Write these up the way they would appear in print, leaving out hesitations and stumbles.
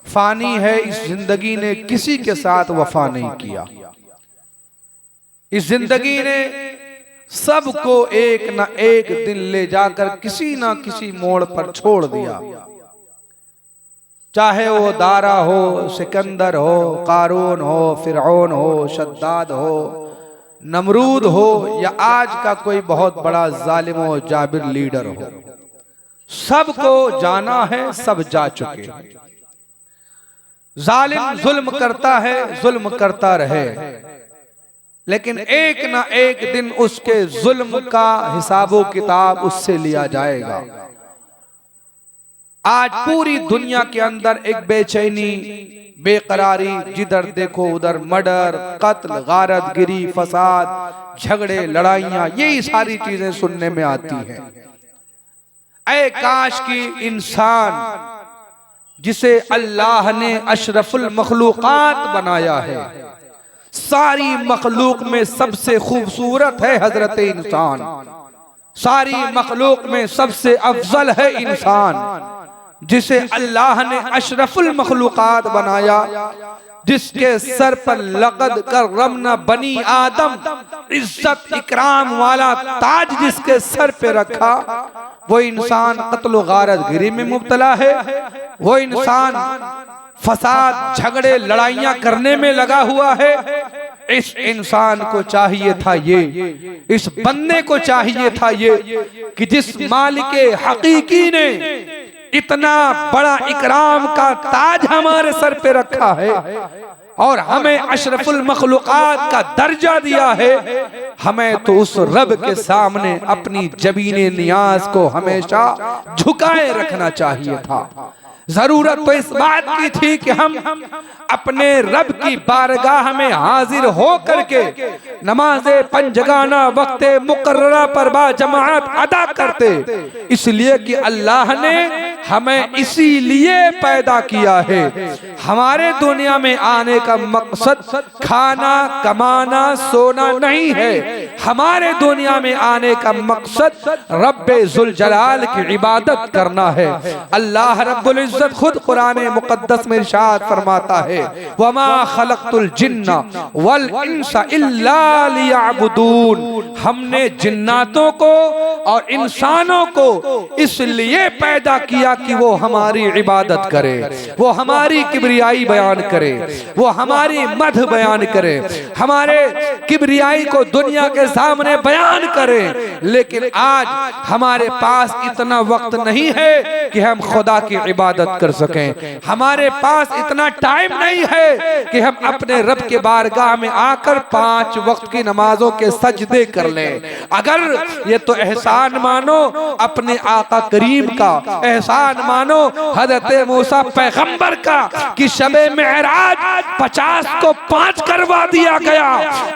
फानी है इस जिंदगी ने किसी के साथ वफा नहीं किया। इस जिंदगी ने सबको एक ना एक दिन ले जाकर किसी ना किसी मोड़ पर छोड़ दिया। चाहे वो दारा हो, सिकंदर हो, कारून हो, फिरौन हो, शद्दाद हो, नमरूद हो, या आज का कोई बहुत बड़ा जालिम हो, जाबिर लीडर हो, सबको जाना है, सब जा चुके हैं। जालिम जुल्म करता है, जुल्म करता रहे, लेकिन एक ना एक दिन उसके जुल्म का हिसाबो किताब उससे लिया जाएगा। आज पूरी दुनिया के अंदर एक बेचैनी, बेकरारी, जिधर देखो उधर मर्डर, कत्ल, गारतगिरी, फसाद, झगड़े, लड़ाइयां, यही सारी चीजें सुनने में आती हैं। ऐ काश की इंसान जिसे अल्लाह ने अशरफुल मखलूकात बनाया है, सारी मखलूक में सबसे खूबसूरत है हजरत इंसान, सारी मखलूक में सबसे अफजल है इंसान, जिसे अल्लाह ने अशरफुल मखलूकात बनाया, जिसके सर पर लक़द करमना बनी आदम, इज्जत इकराम वाला ताज जिसके सर पे रखा, वो इंसान कत्ल गारतगिरी में मुब्तला है। वो इंसान फसाद, झगड़े, लड़ाइयां करने में लगा हुआ है। इस इंसान को चाहिए था ये, इस बंदे को चाहिए था ये कि जिस मालिके हकीकी ने इतना बड़ा इकराम का ताज हमारे सर पे रखा है और हमें अशरफुल मखलूकात का दर्जा दिया है, हमें तो उस रब के सामने अपनी जबीने नियाज को हमेशा झुकाए रखना चाहिए था। जरूरत तो इस बात की थी कि हम अपने रब की बारगाह में हाजिर हो करके नमाज़े पंजगाना वक्ते मुकर्ररा पर बाजमात अदा करते, इसलिए कि अल्लाह ने हमें इसीलिए पैदा किया है। हमारे दुनिया में आने का मकसद खाना, कमाना, सोना नहीं है। हमारे दुनिया में आने का मकसद रब्बे जुल जलाल की इबादत करना है। अल्लाह रब्बुल इज्जत खुद कुरान मुकद्दस में इरशाद फरमाता है, वमा खलक़तुल जिन्ना वल इंसा इल्ला लियअबुदून, हमने जिन्नातों को और इंसानों को इसलिए पैदा किया कि वो हमारी इबादत करे, वो हमारी किब्रियाई बयान करे, वो हमारी मध बयान करे, हमारे किब्रियाई को दुनिया के सामने बयान करे। लेकिन आज हमारे पास इतना वक्त नहीं है कि हम खुदा की इबादत कर सकें, हमारे पास इतना टाइम नहीं है कि हम अपने रब के बारगाह में आकर 5 वक्त की नमाजों के सजदे कर लें। अगर ये तो एहसान मानो अपने आका करीम का, एहसान मानो हज़रत मूसा पैगंबर का कि शबे मेराज 50 को 5 करवा दिया गया।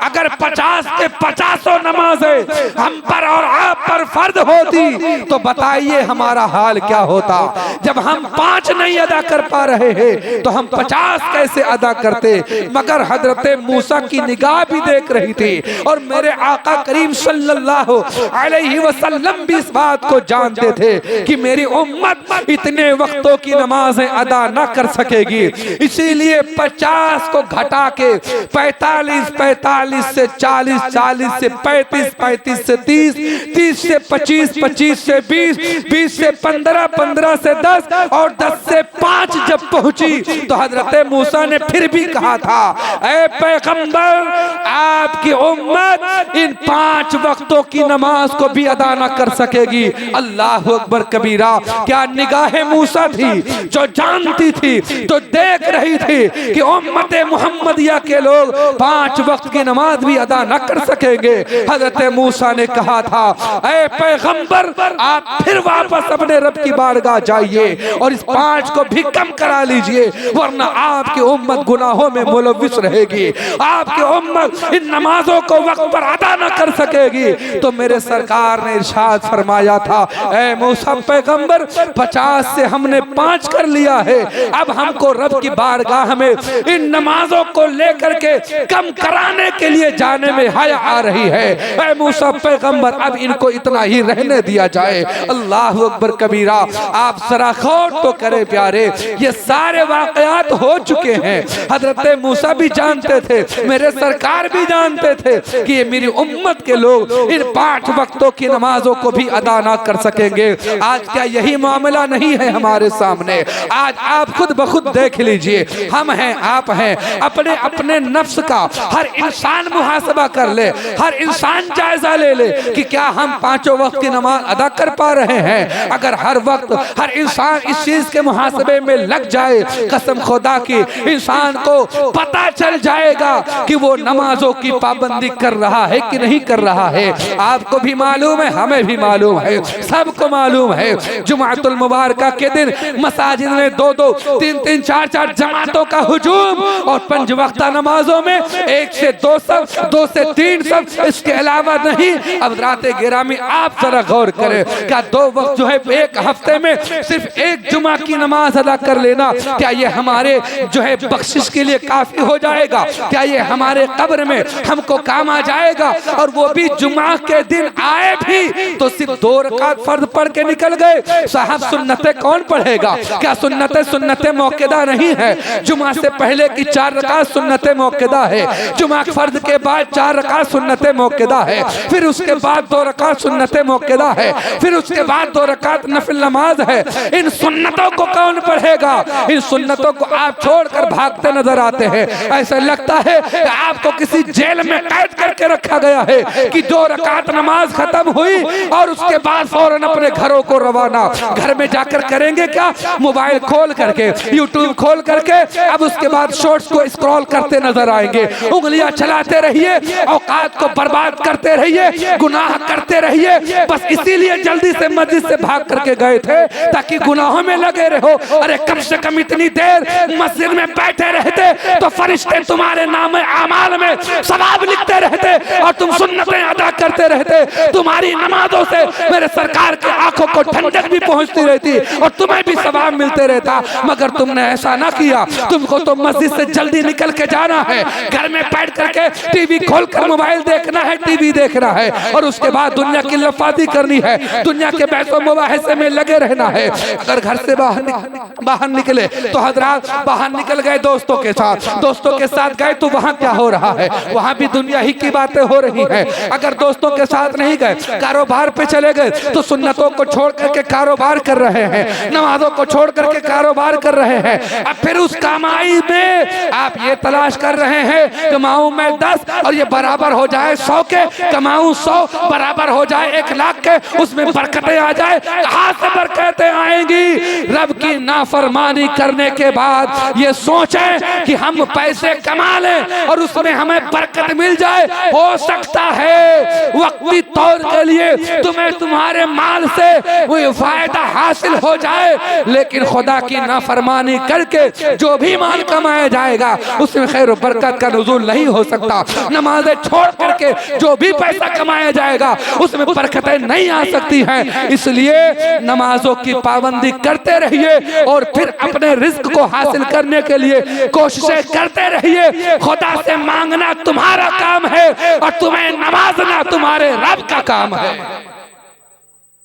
अगर 50 के 50 नमाजें हम पर और आप पर फर्ज होती तो बताइए हमारा हाल क्या होता। जब हम 5 नहीं अदा कर पा रहे हैं तो हम 50 कैसे अदा करते। मगर हजरत मूसा की निगाह भी देख रही थी और मेरे आका करीम सल्लल्लाहु अलैहि वसल्लम भी इस बात को जानते थे कि मेरी उम्मत इतने वक्तों की नमाजें अदा न कर सकेगी, इसीलिए 50 को घटा के 45 से 40, 40 से 35, 35 से 30, 30 से 25, 25 से 20, 20 से 15, 15 से 10 और 10 से 5 जब पहुंची तो हजरत मूसा ने फिर भी कहा था, ऐ पैगंबर आपकी उम्मत इन 5 वक्तों की नमाज को भी अदा न कर सकेगी। अल्लाह अकबर कबीरा। क्या निगाहे मूसा थी जो जानती थी, जो देख रही थी कि उम्मत मुहम्मदिया के लोग 5 वक्त की नमाज भी अदा न कर सकेंगे। हजरत मूसा ने कहा था, ऐ पैगंबर आप फिर वापस अपने रब की बारगाह जाइए और इस 5 को भी कम करा लीजिए, वरना आपकी उम्मत गुनाहों में मुलव्विस रहेगी, आपकी उम्मत इन नमाजों को वक्त पर अदा न कर सकेगी। तो मेरे सरकार ने इरशाद फरमाया था, ऐ मूसा पैगंबर 50 से हमने 5 कर लिया है, अब हमको रब की बारगाह में इन नमाजों को लेकर के कम कराने के लिए जाने में हया आ रही हैं, ऐ मूसा पैगंबर अब इनको इतना ही रहने दिया जाए। अल्लाह अकबर कबीरा। आप जरा गौर तो करें प्यारे, ये सारे वाकयात हो चुके हैं। हजरत मूसा भी जानते थे, मेरे सरकार भी जानते थे कि ये मेरी उम्मत के लोग इन 5 वक्तों की नमाजों को भी अदा ना कर सकेंगे। आज क्या यही मामला नहीं है हमारे सामने? आज आप खुद ब खुद देख लीजिए, हम हैं, आप हैं, अपने अपने नफ्स का हर इंसान मुहासबा कर ले, हर इंसान जायजा ले ले कि क्या हम 5 वक्त की नमाज अदा कर पा रहे हैं। अगर हर वक्त हर इंसान इस चीज के मुहासबे में लग जाए, कसम खुदा की इंसान को पता चल जाएगा कि वो नमाजों की पाबंदी कर रहा है कि नहीं कर रहा है। आपको भी मालूम है, हमें भी मालूम है, सबको मालूम है, जुमातुल मुबारका के दिन मसाजिद में 2-2, 3-3, 4-4 जमातों का हुजूम और 5 वक्ता नमाजों में 1 से 2 सब, 2 से 3 सब, इसके अलावा नहीं। अब राते गिरामी आप जरा गौर करें, क्या 2 वक्त जो है एक हफ्ते में सिर्फ 1 जुमा की नमाज अदा कर लेना, क्या ये हमारे जो है बख्शिश के लिए काफी हो जाएगा? क्या ये हमारे कब्र में हमको काम आ जाएगा? और वो भी जुमा के दिन आए भी तो सिर्फ 2 रकात फर्ज पढ़ के निकल गए। साहब सुन्नतें कौन पढ़ेगा? क्या सुन्नतें मौकेदा नहीं है? जुमा से पहले की 4 रकात सुन्नतें मौकेदा है, जुमा फर्ज के बाद 4 रकात सुन्नतें मौकेदा है, फिर उसके बाद 2 रकात सुन्नतें मौकेदा है, फिर उसके बाद 2 रकात नफिल नमाज है। इन सुन्नतों को कौन पढ़ेगा? इन सुन्नतों को आप छोड़कर भागते नजर आते हैं। ऐसा लगता है कि आपको किसी जेल में कैद करके रखा गया है कि 2 रकात नमाज खत्म हुई और उसके बाद फौरन अपने घरों को रवाना। घर में जाकर करेंगे क्या? मोबाइल खोल करके, यूट्यूब खोल करके अब उसके बाद शॉर्ट्स को स्क्रॉल करते नजर आएंगे। उंगलियां चलाते रहिए, औकात को बर्बाद करते रहिए, गुनाह करते रहिए। बस इसीलिए जल्दी से मस्जिद से भाग करके गए थे ताकि गुनाहों में लगे रहो। अरे कम से कम इतनी देर मस्जिद में बैठे रहते तो फरिश्ते तुम्हारे नाम आमाल में सवाब लिखते रहते और तुम सुन्नतें अदा करते रहते। तुम्हारी नमाजों से मेरे सरकार के आंखों को ठंडक भी पहुंचती रहती और तुम्हें भी सवाब मिलते रहता, मगर तुमने ऐसा ना किया। तुमको तो मस्जिद से जल्दी निकल के जाना है, घर में बैठ करके टीवी खोलकर मोबाइल देखना है, टीवी देखना है और उसके बाद दुनिया की लफादी करनी है, दुनिया के बहसो मुबाहिसे में लगे रहना है। अगर घर से बाहर निकले तो हजरात बाहर निकल गए दोस्तों के साथ गए तो वहां क्या हो रहा है? वहां भी दुनिया ही की बातें हो रही हैं। अगर दोस्तों के साथ नहीं गए, कारोबार पे चले गए तो सुन्नतों को छोड़ करके कारोबार कर रहे हैं, नमाजों को छोड़ करके कारोबार कर रहे हैं। अब फिर उस कमाई में आप ये तलाश कर रहे हैं कमाऊं मैं 10 और ये बराबर हो जाए 100 के, कमाऊं 100 बराबर हो जाए 1 लाख के, उसमें बरकतें आ जाए। कहां से बरकतें आएंगी? रब की नाफरमानी करने के बाद ये सोचें कि हम पैसे कमा लें और उसमें हमें बरकत मिल जाए। हो सकता है वक्ती तौर के लिए तुम्हें तुम्हारे माल से कोई फायदा हासिल हो जाए, लेकिन खुदा की नाफरमानी करके जो भी माल कमाया जाएगा उसमें खैर और बरकत का नुज़ूल नहीं हो सकता। नमाजें छोड़ करके जो भी पैसा कमाया जाएगा उसमें बरकतें नहीं आ सकती हैं। इसलिए नमाजों की पाबंदी करते रहिए और फिर अपने रिस्क को हासिल करने के लिए कोशिशें करते रहिए। खुदा से मांगना तुम्हारा काम है और तुम्हें नवाजना तुम्हारे रब का काम है।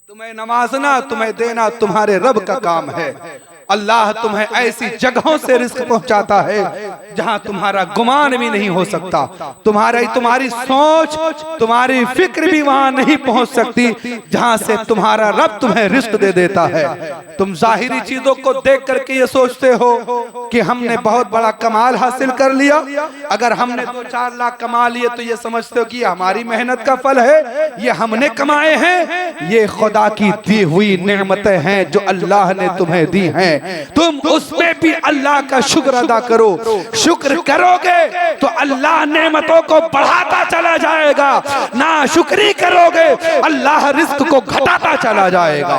तुम्हें नवाजना, तुम्हें देना तुम्हारे रब का काम है। अल्लाह तुम्हें ऐसी जगहों से रिस्क पहुंचाता है जहां तुम्हारा गुमान भी नहीं हो सकता, तुम्हारी सोच, तुम्हारी फिक्र भी वहां नहीं पहुंच सकती जहां से तुम्हारा रब तुम्हें रिस्क दे देता है। तुम जाहिरी चीजों को देख करके ये सोचते हो कि हमने बहुत बड़ा कमाल हासिल कर लिया। अगर हमने 2-4 लाख कमा लिए तो ये समझते हो कि हमारी मेहनत का फल है, ये हमने कमाए हैं। ये खुदा की दी हुई नेमतें हैं जो अल्लाह ने तुम्हें दी हैं। तुम उसमें भी अल्लाह का शुक्र अदा करो। शुक्र करोगे तो अल्लाह नेमतों को बढ़ाता चला जाएगा, ना शुक्री करोगे अल्लाह रिस्क को घटाता चला जाएगा।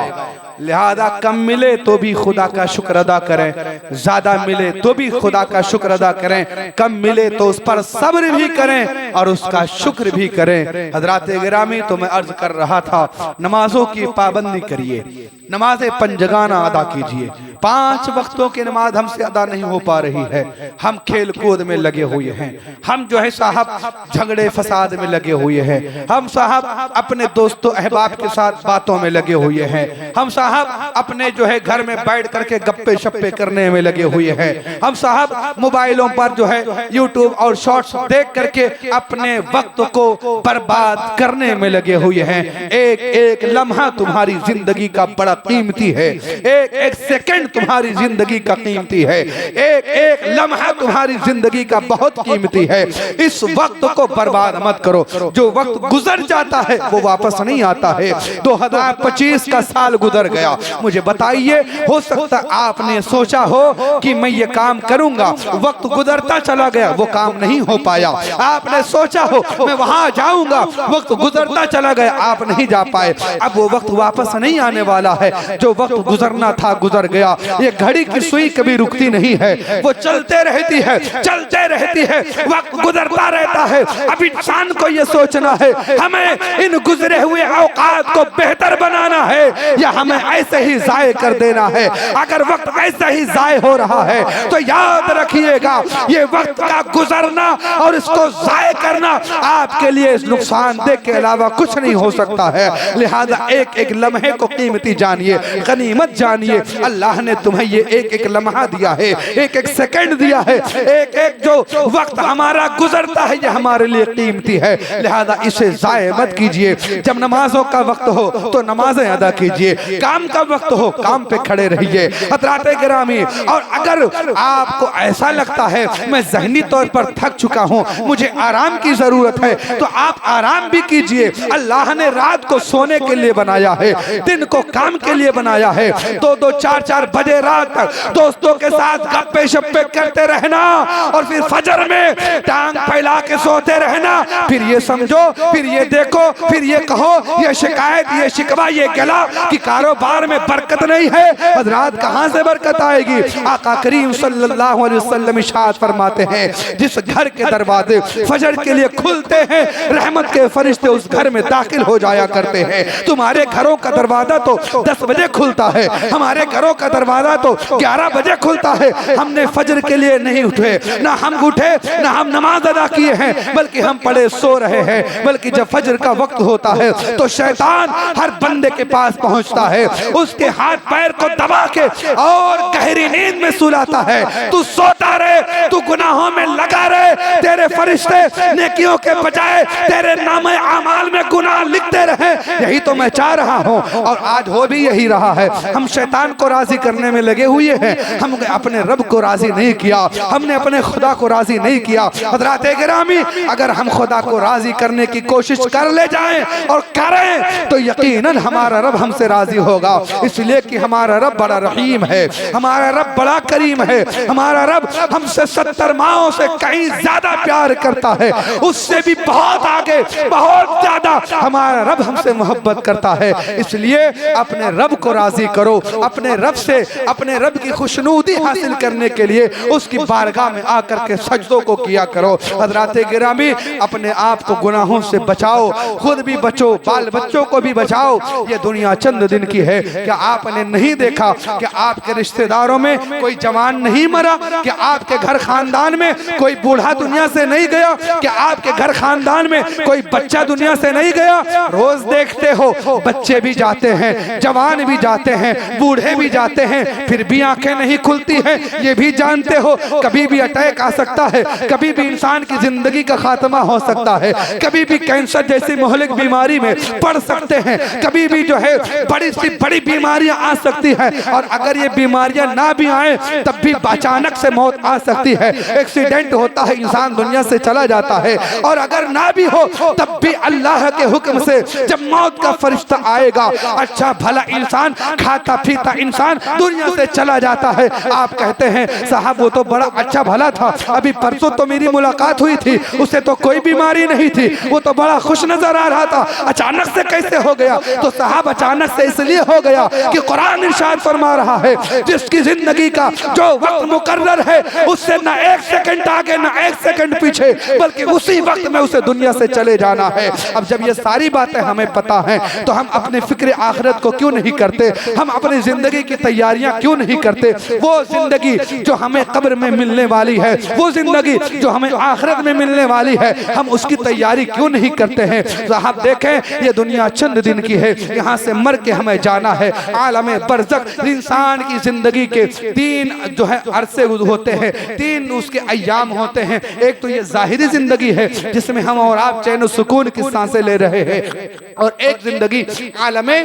लिहाजा कम मिले तो भी खुदा का शुक्र अदा करें, ज्यादा मिले तो भी खुदा का शुक्र अदा करें, कम मिले तो उस पर सब्र भी करें और उसका शुक्र भी करें। हजरात गिरामी, तो मैं अर्ज कर रहा था, नमाजों की पाबंदी करिए, नमाजें पंजगाना अदा कीजिए। 5 वक्तों की नमाज हमसे अदा नहीं हो पा रही है, हम खेल कूद में लगे हुए हैं, हम जो है साहब झगड़े फसाद में लगे हुए हैं, हम साहब अपने दोस्तों अहबाब के साथ बातों में लगे हुए हैं, हम साहब अपने जो है घर में बैठ करके गप्पे शप्पे करने में लगे हुए हैं, हम साहब मोबाइलों पर जो है यूट्यूब और शॉर्ट्स देख करके अपने वक्त को बर्बाद करने में लगे हुए हैं। एक एक लम्हा तुम्हारी जिंदगी का बड़ा कीमती है, एक एक सेकंड तुम्हारी जिंदगी का कीमती है, एक एक लम्हा तुम्हारी जिंदगी का बहुत कीमती है। इस वक्त को बर्बाद मत करो। जो वक्त गुजर जाता है वो वापस नहीं आता है। 2025 का साल गुजर गया, मुझे बताइए, हो सकता आपने सोचा हो कि मैं ये काम करूंगा, वक्त गुजरता चला गया, वो काम नहीं हो पाया। आपने सोचा हो मैं वहां जाऊंगा, वक्त गुजरता चला गया, आप नहीं जा पाए। अब वो वक्त वापस नहीं आने वाला है। जो वक्त गुजरना था गुजर गया। ये घड़ी की सुई कभी रुकती नहीं है, वो चलते रहती है, चलते रहती है, वक्त गुजरता रहता है। अब इंसान को ये सोचना है हमें इन गुजरे हुए औकात को बेहतर बनाना है या हमें ऐसे ही जाये कर देना है। अगर वक्त ऐसे ही जाये हो रहा है तो याद रखिएगा, ये वक्त का गुजरना और इसको जाये करना आपके लिए नुकसानदेह के अलावा कुछ नहीं हो सकता है। लिहाजा एक एक लम्हे को कीमती जानिए, गनीमत जानिए। अल्लाह ने तुम्हें ये एक एक लम्हा दिया है, एक एक सेकंड दिया है, एक एक जो वक्त हमारा गुजरता है ये हमारे लिए कीमती है। लिहाजा इसे जाये मत कीजिए। जब नमाजों का वक्त हो तो नमाजें अदा कीजिए, काम का वक्त हो काम पे खड़े रहिए। हज़रात गिरामी, और अगर आपको ऐसा लगता है मैं ज़हनी तौर पर थक चुका हूँ, मुझे आराम की जरूरत है, तो आप आराम भी कीजिए। अल्लाह ने रात को सोने के लिए बनाया है, दिन को काम के लिए बनाया है। 2-2, 4-4 बजे रात तक दोस्तों के साथ गप्पे शप्पे करते रहना और फिर फजर में टांग फैला के सोते रहना, फिर ये समझो, फिर ये देखो, फिर ये कहो, ये शिकायत, ये शिकवा, ये गला कि कारोबार में बरकत नहीं है। हज़रात, कहाँ से बरकत आएगी? आका करीम सल्लल्लाहु अलैहि वसल्लम इरशाद फरमाते हैं, जिस घर के दरवाजे फजर के लिए खुलते हैं रहमत के फरिश्ते उस घर में दाखिल हो जाया करते हैं। तुम्हारे घरों का दरवाजा तो 10 बजे खुलता है, हमारे घरों का दरवाजा तो 11 बजे खुलता है। हमने फजर के लिए नहीं उठे, ना हम उठे, ना हम नमाज अदा किए हैं, बल्कि हम पड़े सो रहे हैं। बल्कि जब फजर का वक्त होता है तो शैतान हर बंदे के पास पहुंचता है, उसके हाथ पैर को दबा के और गहरी नींद में सुलाता है। तू सोता रहे, तू गुनाहों में लगा रहे, तेरे फरिश्ते नेकियों के बजाय तेरे नामे आमाल में गुनाह लिखते रहे। यही तो मैं चाह रहा हूँ और आज हो भी यही रहा है। हम शैतान को राजी करने में लगे हुए हैं, हम अपने रब को राजी नहीं किया, हमने अपने खुदा को राजी नहीं किया। हज़रात गिरामी, अगर हम खुदा को राजी करने की कोशिश कर ले जाएं और करें तो यकीनन हमारा रब हमसे राजी होगा। इसलिए कि हमारा रब बड़ा रहीम है, हमारा रब बड़ा करीम है, हमारा रब हमसे 70 माओं से कहीं ज्यादा प्यार करता है, उससे भी बहुत आगे, बहुत ज्यादा हमारा रब हमसे मोहब्बत करता है। इसलिए अपने रब को राजी करो, अपने रब से अपने रब की खुशनुदी हासिल करने के लिए उसकी बारगाह में आकर के सजदों को किया करो। हज़रात गिरामी, अपने आप को गुनाहों से बचाओ, खुद भी बचो, बाल बच्चों को भी बचाओ। ये दुनिया चंद दिन की है। क्या आपने नहीं देखा कि आपके रिश्तेदारों में कोई जवान नहीं मरा? क्या आपके घर खानदान में कोई बूढ़ा दुनिया से नहीं गया? क्या आपके घर खानदान में कोई बच्चा दुनिया से नहीं गया? रोज देखते हो बच्चे भी जाते हैं, जवान भी जाते हैं, बूढ़े भी जाते हैं, फिर भी आंखें नहीं खुलती हैं। ये भी जानते हो कभी भी अटैक आ सकता है, कभी भी इंसान की जिंदगी का खात्मा हो सकता है, कभी भी कैंसर जैसी मोहलिक बीमारी में पड़ सकते हैं, कभी भी जो है बड़ी सी बड़ी बीमारियां आ सकती है। और अगर ये बीमारियां ना भी आए तब भी अचानक से मौत आ सकती है, एक्सीडेंट होता है, इंसान दुनिया से चला जाता है। और अगर ना भी हो तब भी अल्लाह के हुक्म से जब मौत का फरिश्ता आएगा, अच्छा भला इंसान, खाता पीता इंसान दुनिया से चला जाता है। आप कहते हैं साहब वो तो बड़ा अच्छा भला था, अभी परसों तो मेरी मुलाकात हुई थी, उसे तो कोई बीमारी नहीं थी, वो तो बड़ा खुश नजर आ रहा था, अचानक से कैसे हो गया? तो साहब अचानक से इसलिए हो गया कि कुरान इरशाद फरमा रहा है जिसकी जिंदगी का जो वक्त मुकर्रर है उससे ना एक सेकंड आगे ना एक सेकंड पीछे, बल्कि उसी वक्त में उसे दुनिया से चले जाना है। अब जब ये सारी बातें हमें पता हैं तो हम अपने फिक्र आखिरत को क्यों नहीं करते? हम अपनी जिंदगी की तैयारियां क्यों नहीं करते? वो जिंदगी जो हमें कब्र में मिलने वाली है, वो जिंदगी जो हमें आखिरत में मिलने वाली है, हम उसकी तैयारी क्यों नहीं करते हैं? तो आप देखें ये दुनिया चंद दिन की है, यहाँ से मर के हमें जाना है। आलम बरज़ख इंसान की जिंदगी के तीन जो है अरसे होते हैं, तीन उसके अय्याम होते हैं। एक तो ये जाहिरी जिंदगी है जिसमें हम और आप चैन और सुकून की सांसें ले रहे हैं, और एक जिंदगी आलमे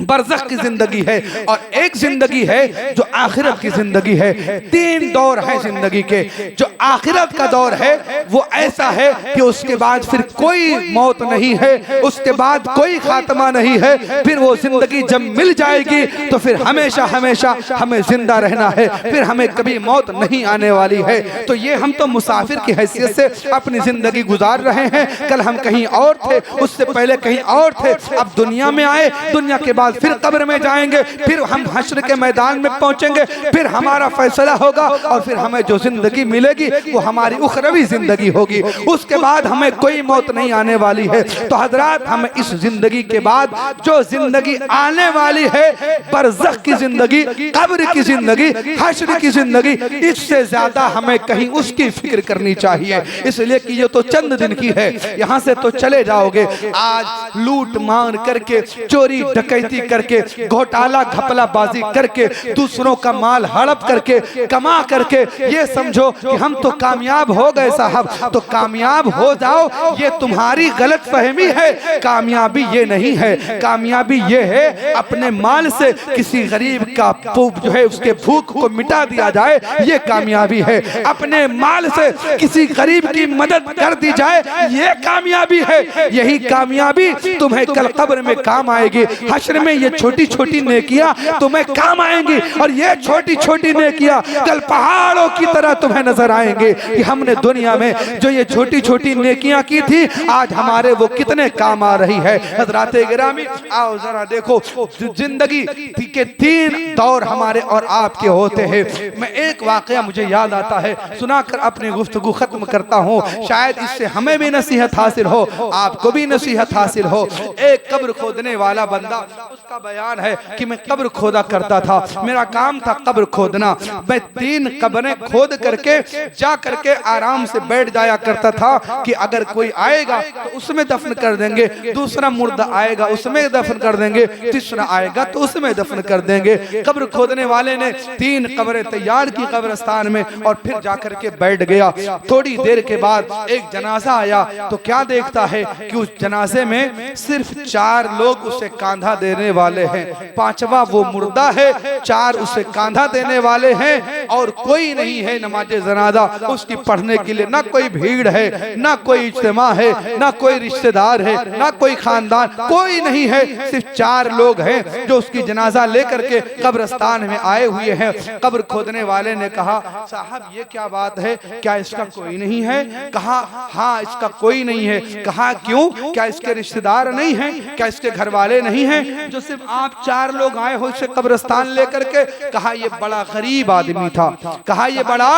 बरज़ख की जिंदगी है, और एक जिंदगी है जो आखिरत की जिंदगी है। तीन दौर है जिंदगी के। जो आखिरत का दौर है वो ऐसा है कि उसके बाद फिर कोई मौत नहीं है, उसके बाद कोई खात्मा नहीं है। फिर वो जिंदगी जब मिल जाएगी तो फिर हमेशा हमेशा हमें जिंदा रहना है, फिर हमें कभी मौत नहीं आने वाली है। तो ये हम तो मुसाफिर की हैसियत से अपनी जिंदगी गुजार रहे हैं। कल हम कहीं और थे, उससे पहले कहीं और थे, अब दुनिया में आए, दुनिया के बाद फिर कब्र में जाएंगे, फिर हम हश्र के मैदान में पहुंचेंगे, फिर हमारा फैसला होगा, और फिर हमें जो जिंदगी मिलेगी वो हमारी उखरवी जिंदगी होगी। उसके बाद हमें कोई मौत नहीं आने वाली है। तो हजरात, हमें इस जिंदगी के बाद जो जिंदगी आने वाली है, बरज़ख की जिंदगी, कब्र की जिंदगी, हश्र की जिंदगी, इससे ज्यादा हमें कहीं उसकी फिक्र करनी चाहिए। इसलिए कि ये तो चंद दिन की है, यहाँ से तो चले जाओगे। आज लूट मार करके, चोरी डकैती करके, घोटाला घपलाबाजी करके, दूसरों का माल हड़प करके, कमा करके ये समझो कि हम तो कामयाब हो गए साहब। तो कामयाब हो जाओ, ये तुम्हारी गलत फहमी है। कामयाबी ये नहीं है, कामयाबी ये है अपने माल से किसी गरीब का जो है उसके भूख को मिटा दिया जाए, ये कामयाबी है। अपने माल से किसी गरीब की मदद कर दी जाए, ये कामयाबी है। यही कामयाबी तुम्हें कल कब्र में काम आएगी। हश्र में ये छोटी छोटी नेकियां तुम्हें काम आएंगी, और ये छोटी छोटी नेकियां कल पहाड़ों की तरह तुम्हें नजर आएंगे कि हमने दुनिया में जो ये छोटी छोटी नेकियां की थी, आज हमारे वो कितने काम आ रही है। हज़रात गिरामी, आओ जरा देखो, जिंदगी के तीन दौर हमारे और आपके होते हैं। मैं एक वाकया मुझे याद आता है, सुनाकर अपनी गुफ्तगू खत्म करता हूँ। शायद इससे हमें भी नसीहत हासिल हो, आपको भी नसीहत हासिल हो। एक कब्र खोदने वाला बंदा, उसका बयान है कि मैं कब्र खोदा करता था, मेरा काम था कब्र खोदना। मैं 3 कब्रें खोद करके जा करके आराम से बैठ जाया करता था कि अगर कोई आएगा तो उसमें दफन कर देंगे, दूसरा मुर्दा आएगा उसमें दफन कर देंगे, तीसरा आएगा तो उसमें दफन कर देंगे। कब्र खोदने वाले ने 3 कब्रें तैयार की कब्रिस्तान में, और फिर जाकर के बैठ गया। थोड़ी देर के बाद एक जनाजा आया, तो क्या देखता है कि उस जनाजे में सिर्फ 4 लोग उसे कांधा देने वाले हैं। 5वां वो मुर्दा है, 4 उसे कांधा देने वाले हैं, और कोई नहीं है नमाज जनाजा उसकी पढ़ने के लिए। ना कोई भीड़ है, ना कोई इज्तिमा है, ना कोई रिश्तेदार है, ना कोई खानदान, कोई नहीं है। सिर्फ 4 लोग हैं जो उसकी जनाजा लेकर के कब्रिस्तान में आए हुए हैं। कब्र खोदने वाले ने कहा, साहब ये क्या बात है, क्या इसका कोई नहीं है? कहा हाँ, इसका कोई नहीं है। कहा क्यों? क्या इसके रिश्तेदार नहीं हैं? क्या इसके घर वाले नहीं हैं? जो सिर्फ आप 4 लोग आए हो इसे कब्रिस्तान लेकर के। कहा ये बड़ा गरीब आदमी था, कहा ये बड़ा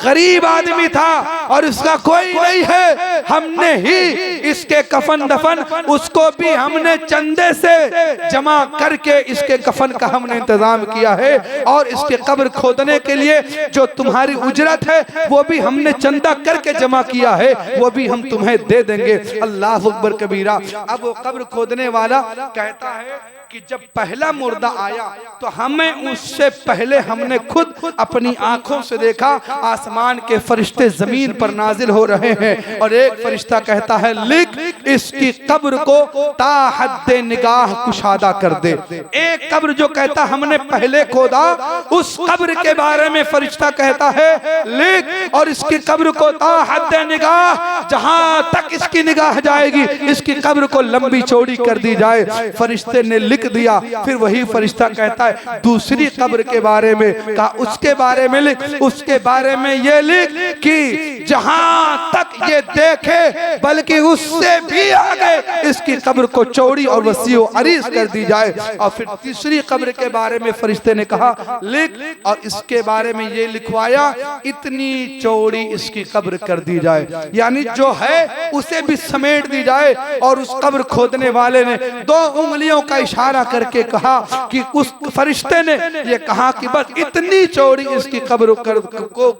गरीब आदमी था, और इसका कोई नहीं है। हमने ही इसके कफन दफन, उसको भी हमने चंदे से जमा करके इसके कफन का हमने इंतजाम किया है, और इसके कब्र खोदने के लिए जो तुम्हारी उजरत है वो भी हमने चंदा करके जमा किया है, वो भी हम तुम्हें दे देंगे। अल्लाह अकबर कबीरा। अब वो कब्र खोदने वाला कहता है कि जब पहला मुर्दा आया तो हमें उससे पहले हमने खुद अपनी आंखों से देखा आसमान के फरिश्ते जमीन पर नाजिल हो रहे हैं, और एक फरिश्ता कहता है लिख इसकी कब्र को ता हद्दे निगाह कुशादा कर दे। एक कब्र जो कहता हमने पहले खोदा, उस कब्र के बारे में फरिश्ता कहता है लिख, और इसकी कब्र को ता हद्दे निगाह, जहां तक इसकी निगाह जाएगी इसकी कब्र को लंबी चौड़ी कर दी जाए। फरिश्ते ने लिख लिख दिया। फिर वही फरिश्ता कहता है दूसरी कब्र के बारे में, कहा उसके बारे में लिख, उसके बारे में ये लिख कि जहां तक ये देखे बल्कि उससे भी आगे इसकी कब्र को चौड़ी और वसी और अरीज कर दी जाए। और फिर तीसरी कब्र के बारे में फरिश्ते ने कहा लिख, और इसके बारे में ये लिखवाया इतनी चौड़ी इसकी कब्र कर दी जाए, यानी जो है उसे भी समेट दी जाए। और उस कब्र खोदने वाले ने 2 उंगलियों का इशारा करके कहा कि उस फरिश्ते ने ये कहा कि बस इतनी चौड़ी इसकी कब्र को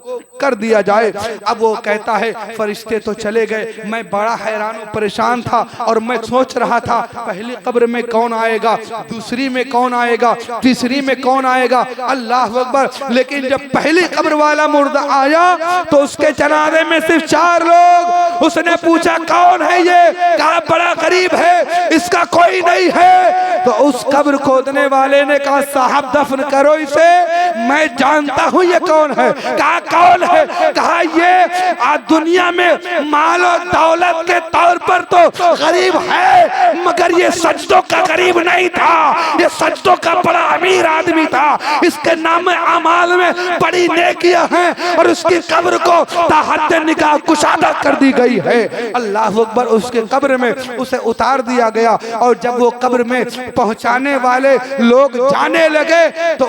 कर दिया जाए। अब वो कहता है फरिश्ते तो चले गए, मैं बड़ा हैरान और परेशान था और मैं सोच रहा था पहली कब्र में कौन आएगा, दूसरी में कौन आएगा, तीसरी में कौन आएगा, अल्लाह अकबर। लेकिन जब पहली कब्र वाला मुर्दा आया तो उसके जनाजे में सिर्फ 4 लोग। उसने पूछा कौन है ये, कहा बड़ा गरीब है, इसका कोई नहीं है। तो उस कब्र खोदने वाले ने कहा साहब दफन करो इसे, मैं जानता हूं ये कौन है। कहा कौन है, कहा ये दुनिया में माल और दौलत के तौर पर तो गरीब है मगर ये सजदों का गरीब नहीं था, ये सजदों का बड़ा अमीर आदमी था, इसके नाम में अमाल में बड़ी नेकियां हैं और उसकी कब्र को ताहत निगाह कुशादा कर दी गई है। अल्लाह अकबर। उसके कब्र में उसे उतार दिया गया और जब वो कब्र में पहुंचाने वाले लोग जाने लगे तो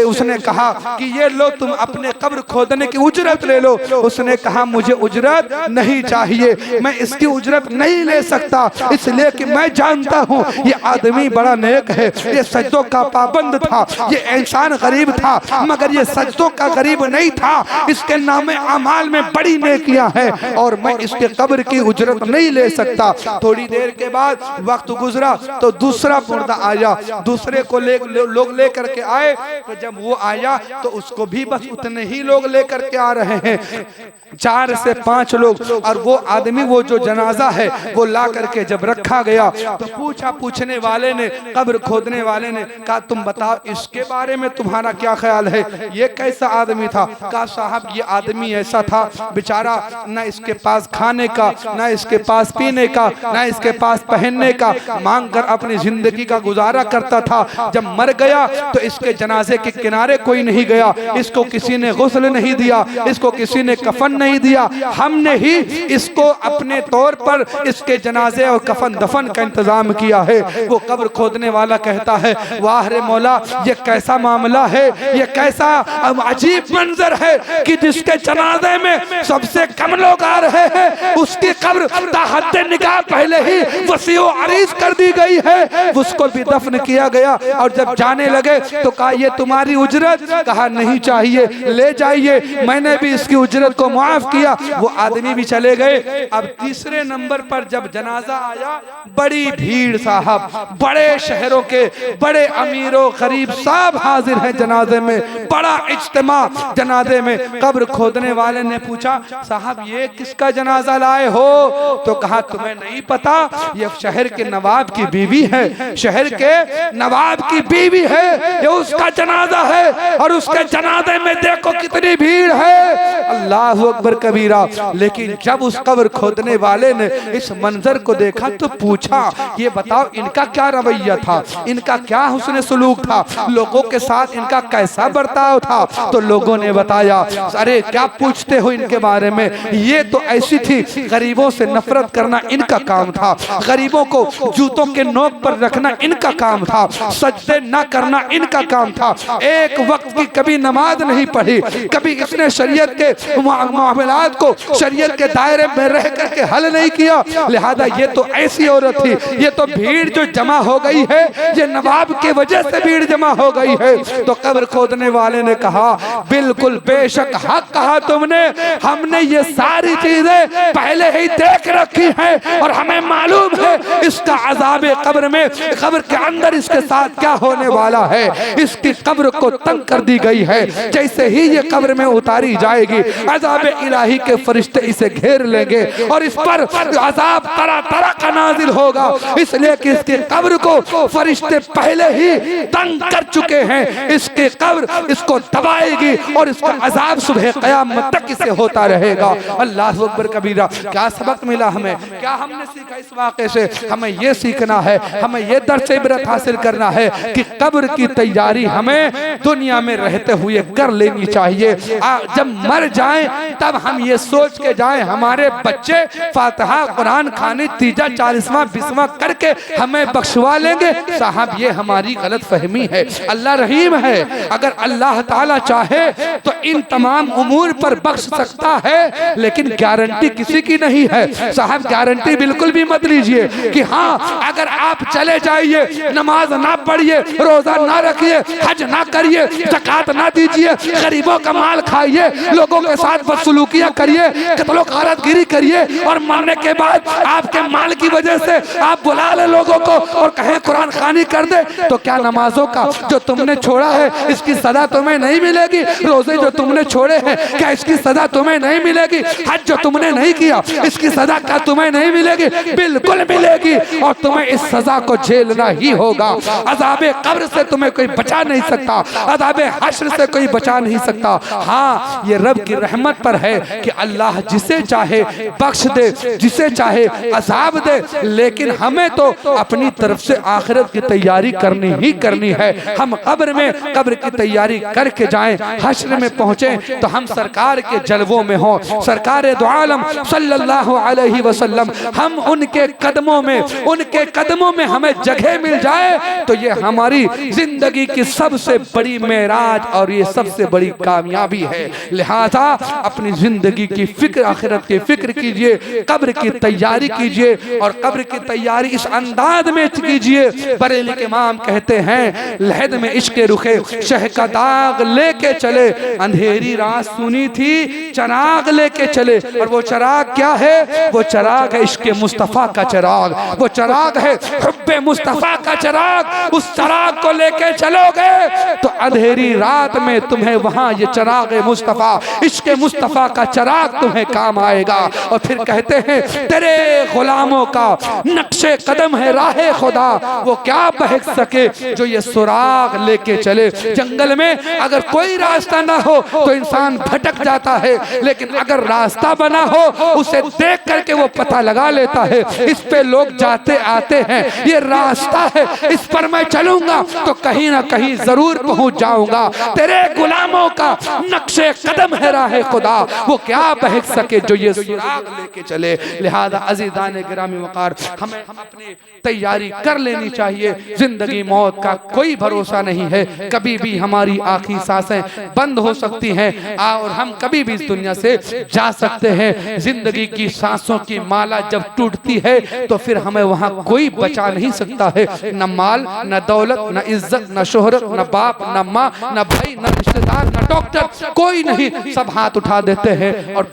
उसने कहा कि ये लो तुम अपने कब्र खोदने की उजरत ले लो। उसने कहा मुझे उजरत नहीं चाहिए, मैं इसकी उजरत नहीं ले सकता, इसलिए कि मैं जानता हूँ ये आदमी बड़ा नेक है, ये सजदों का पाबंद था, ये इंसान गरीब था मगर ये सजदों का गरीब नहीं था, इसके नाम अमाल में बड़ी नेकियां हैं और मैं इसके कब्र की उजरत नहीं ले सकता। थोड़ी देर के बाद वक्त गुजरा तो दूसरा मुर्दा आया, दूसरे को लोग लेकर के आए। तो जब वो आया तो उसको भी बस उतने ही लोग लेकर के आ रहे हैं, 4 से 5 लोग। और वो आदमी वो जो जनाजा है वो ला करके जब रखा गया तो पूछने वाले ने, कब्र खोदने वाले ने कहा तुम बताओ इसके बारे में तुम्हारा क्या ख्याल है, ये कैसा आदमी था। कहा साहब ये आदमी ऐसा था बेचारा, ना इसके पास खाने का, ना इसके पास पीने का, ना इसके पास पहनने का, मांग कर अपनी जिंदगी का गुजारा करता था। जब मर गया तो इसके जनाजे के किनारे कोई नहीं गया, इसको किसी ने गुस्ल नहीं दिया, इसको किसी ने कफन नहीं दिया, हमने ही इसको अपने तौर पर इसके जनाजे और कफन दफन का इंतजाम किया है। वो कब्र खोदने वाला कहता है वाह रे मौला, ये कैसा मामला है, ये कैसा अजीब मंजर है कि जिसके जनाजे में सबसे कम लोग आ रहे हैं उसकी कब्र ताहत निगाह पहले ही वसी व अरीज कर दी गई है, उसको भी दफन किया गया। और जब जाने लगे तो कहा ये तुम्हारी उजरत, कहा नहीं चाहिए, ले जाइए, मैंने भी इसकी उजरत को माफ किया। वो आदमी भी चले गए। अब तीसरे नंबर पर जब जनाजा आया, बड़ी भीड़ साहब, बड़े शहरों के बड़े अमीरों गरीब सब हाजिर हैं जनाजे में, बड़ा इज्तिमा जनाजे में। कब्र खोदने वाले ने पूछा साहब ये किसका जनाजा लाए हो, तो कहा तुम्हें नहीं पता ये शहर के नवाब की बीवी है, शहर के नवाब की बीवी है, ये उसका जनाजा है और उसके जनाजे में देखो कितनी भीड़ है। अल्लाह अकबर कबीरा। लेकिन जब उस कब्र खोदने वाले ने इस मंजर को देखा तो पूछा ये बताओ इनका क्या रवैया था, इनका क्या हुस्न सलूक था, लोगों के साथ इनका कैसा बर्ताव था। तो लोगों ने बताया अरे क्या पूछते हो इनके बारे में, ये तो ऐसी थी, गरीबों से नफरत करना इनका काम था, गरीबों को जूतों के नोक पर रखना इनका काम था, सजदे न करना इनका काम था, एक वक्त की कभी नमाज नहीं पढ़ी, कभी इसने शरीयत के मामलात को शरीयत के दायरे में रह करके हल नहीं किया। लिहाजा ये तो ऐसी औरत थी, ये तो भीड़ जो जमा हो गई है ये नवाब के वजह से भीड़ जमा हो गई है। तो कब्र खोदने वाले ने कहा बिल्कुल बेशक हक कहा तुमने, हमने ये सारी चीजें पहले ही देख रखी हैं और हमें मालूम है इसका अज़ाब कब्र में, कब्र के अंदर इसके साथ क्या होने वाला है। इसकी कब्र को तंग कर दी गई है, जैसे ही ये कब्र में उतारी जाएगी अजाब इलाही के फरिश्ते इसे घेर लेंगे और इस पर अजाब तरह तरह का नाजिल होगा, इसलिए कि इसके कब्र को फरिश्ते पहले ही तंग कर चुके हैं। इसके कब्र इसको दबाएगी और इसका अजाब सुबह क़यामत तक इसे होता रहेगा। अल्लाह अकबर कबीरा। क्या सबक मिला हमें, क्या हमने सीखा इस वाक़े से? हमें ये सीखना है, हमें ये दर्स इबरत हासिल करना है कि कब्र की तैयारी हमें दुनिया में रहते हुए कर लेनी चाहिए। जब मर जाएं तब हम ये सोच के जाएं हमारे बच्चे फातिहा कुरान खानी तीजा 40वां 20वां करके हमें बख्शवा लेंगे। साहब ये हमारी गलत फहमी है। अल्लाह रहीम है, अगर अल्लाह ताला चाहे तो इन तमाम उमूर पर बख्श सकता है, लेकिन गारंटी किसी की नहीं है। साहब गारंटी बिल्कुल भी मत लीजिए कि हाँ अगर आप चले जाइए, नमाज ना पढ़िए, रोजा ना रखिए, हज ना करिए, ज़कात ना दीजिए, गरीबों का माल खाइए, लोगों के साथ बदसलूकियां करिए, कत्लो गारतगिरी करिए और मरने के बाद आपके माल की वजह से आप बुला ले लोगों को और कहें कुरान खानी कर दे, तो क्या नमाजों का जो तुमने छोड़ा है इसकी सजा तुम्हें नहीं मिलेगी? रोजे जो तुमने छोड़े हैं क्या इसकी सजा तुम्हें नहीं मिलेगी? हज जो तुमने नहीं किया इसकी सजा क्या तुम्हें नहीं मिलेगी? बिल्कुल मिलेगी और तुम्हें इस सजा को झेलना ही होगा। अज़ाबे कब्र से तुम्हें कोई बचा नहीं सकता, अज़ाबे हश्र से कोई बचा नहीं सकता। हाँ ये रब की रहमत पर है कि अल्लाह जिसे चाहे बख्श दे, जिसे चाहे अज़ाब दे, लेकिन हमें तो अपनी तरफ से आखिरत की तैयारी करनी ही करनी है। हम कब्र में कब्र की तैयारी करके जाएं, हश्र में पहुंचे तो हम सरकार के जलवों में हों, सरकार दो आलम सल्लल्लाहु अलैहि वसल्लम हम उनके कदमों में हमें जगह मिल जाए तो ये हमारी जिंदगी की सबसे बड़ी मेराज और ये सबसे बड़ी कामयाबी है। लिहाजा अपनी जिंदगी की फिक्र, आखिरत की फिक्र कीजिए, कब्र की तैयारी कीजिए और कब्र की तैयारी इस अंदाज में कीजिए। बरेली के इमाम कहते हैं लहद में इश्क रुखे शह का दाग लेके चले, अंधेरी रात सुनी थी चराग लेके चले। और वो चराग क्या है? वो चराग है इश्क मुस्तफा का चराग, वो चराग है हुब्बे मुस्तफा का चराग। उस चराग को लेके चलोगे तो अंधेरी रात में तुम्हें वहां ये चराग मुस्तफा, इश्क मुस्तफा का चराग तुम्हें काम आएगा। और फिर कहते हैं तेरे गुलामों का नक्शे कदम है राहे खुदा, वो क्या बहक सके जो ये सुराग लेके चले। जंगल में अगर कोई रास्ता ना हो तो इंसान भटक जाता है, लेकिन अगर रास्ता बना हो उसे देख करके वो पता लगा लेता है इस पे लोग जाते आते हैं, ये रास्ता है, इस पर मैं चलूंगा तो कहीं ना कहीं जरूर पहुंच जाऊंगा। तेरे गुलामों का नक्शे कदम है राहे खुदा, वो क्या बहक सके जो ये सुराग लेके चले। लिहाजा अज़ीज़ान गिरामी वक़ार हमें अपनी तैयारी कर लेनी चाहिए। जिंदगी मौत का कोई भरोसा नहीं है, कभी भी हमारी आखिरी सांसें बंद हो सकती हैं और हम कभी भी इस दुनिया से जा सकते हैं। जिंदगी की सांसों की माला जब टूटती है तो फिर हमें वहां कोई बचा नहीं सकता है, न माल, न दौलत, न इज्जत, न शोहरत, न बाप, न माँ, न भाई, न रिश्तेदार, न डॉक्टर, कोई नहीं, सब हाथ उठा देते हैं और